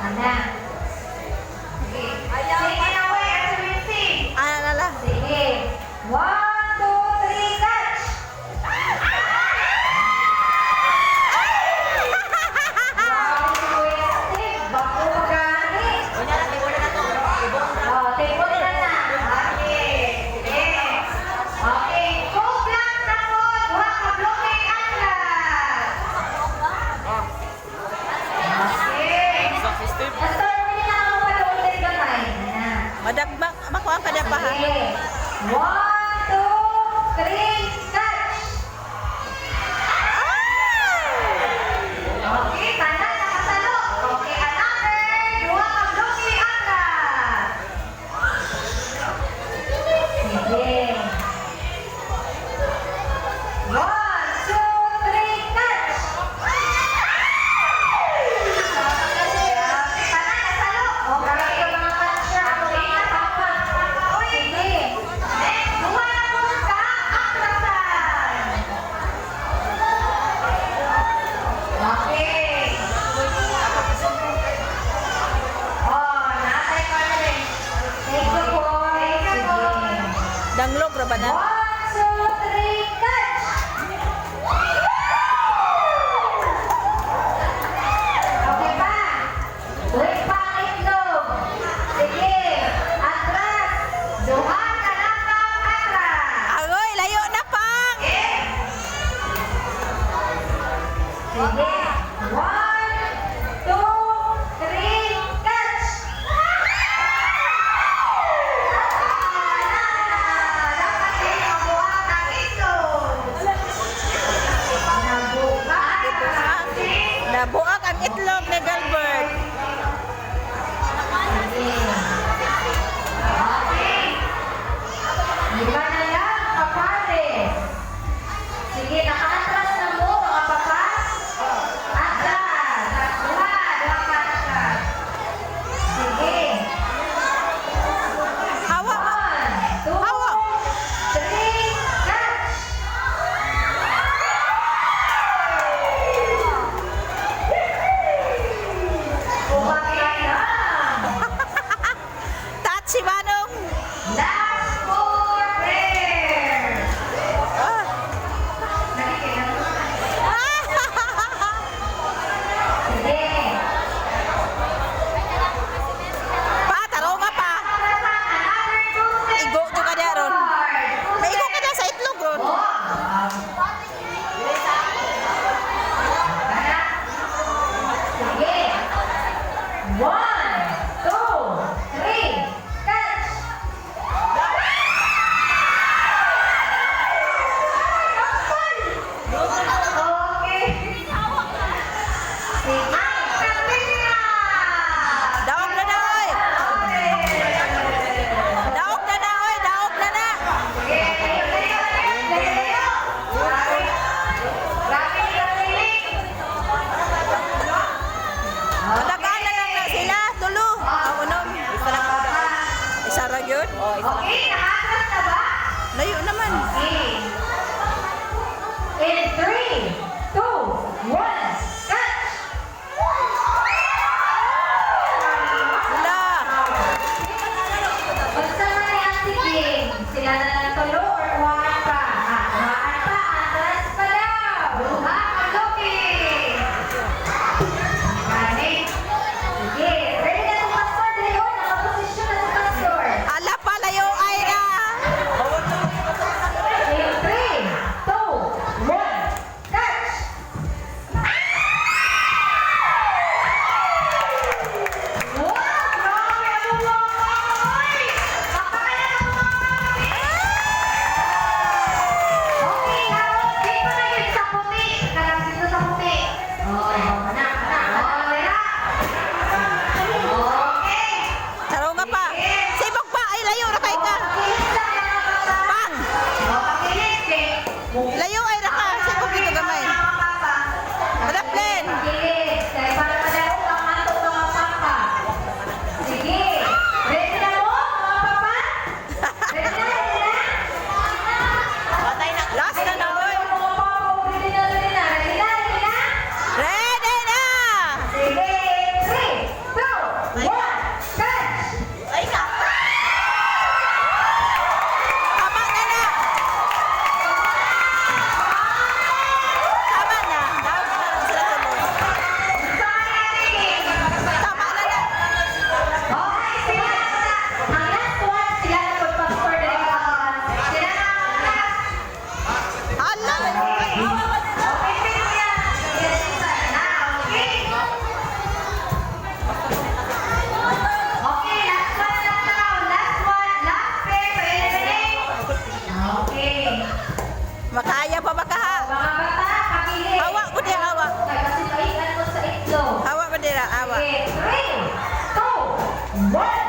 Ana. Sige. Sige na, way. Asa Wincy? Lala. Sige. 1, 2, 3, catch! Grabe si Kuya Steve. Bako magani. Oh, table na na. Okay. Sige. Okay. Coke lang na po. Duha ka bloke atlas. Okay. Na-start mo niya ang palutin gamay. Ana. Madagba, makuha ka na pa ha. Okay. 1, 2, 3, catch! Okay, tanan nakasalo. Okay, another. Duha ka bloke atlas. Sige. 1, 2, 3, catch! Okay, tanan nasalo. Okay, mga catch siya. Okay, nakapan. Sige. Next, duha na po ka atrasan. Okay. Oh, natay ka na rin. Thank you po. Thank you po. Danglog ra ba na? 1, 2, 3, catch! Okay pa. Wait pa ang itlog. Sige. Atras. Duha ka lang ang atras. Agoy, layo na pang. Okay. Sige. 1, 2, 3, catch! Dapat din mabuhat ang itlog. Nabuhat. Nabuak ang itlog ni Galbert. Sige. Okay. Iba na lang, kapares. Sige, naka-atras na mo, mga papas. Atras. Duha ka atras. Sige. Hawa. 1, 2, Hawa. 3, catch! Kumakain lang. Touch si Manong. Last four pairs. Ah. Sige. Pa, taro ka pa. Another two pairs. Igo to ka niya ron. Maigo ka na sa itlog ron. Sige. 1, 2, 3, catch! Okay. Sige. Kapila! Daog na na, oy. Daog na na, oy. Daog na na. Nag-ana lang na sila. Makaya pa ba ka ha? Mga bata, kapili. Hawa ko din, hawa. Kasi mailan mo sa itlog. Hawa pa din, hawa. Okay, 3, 2, 1.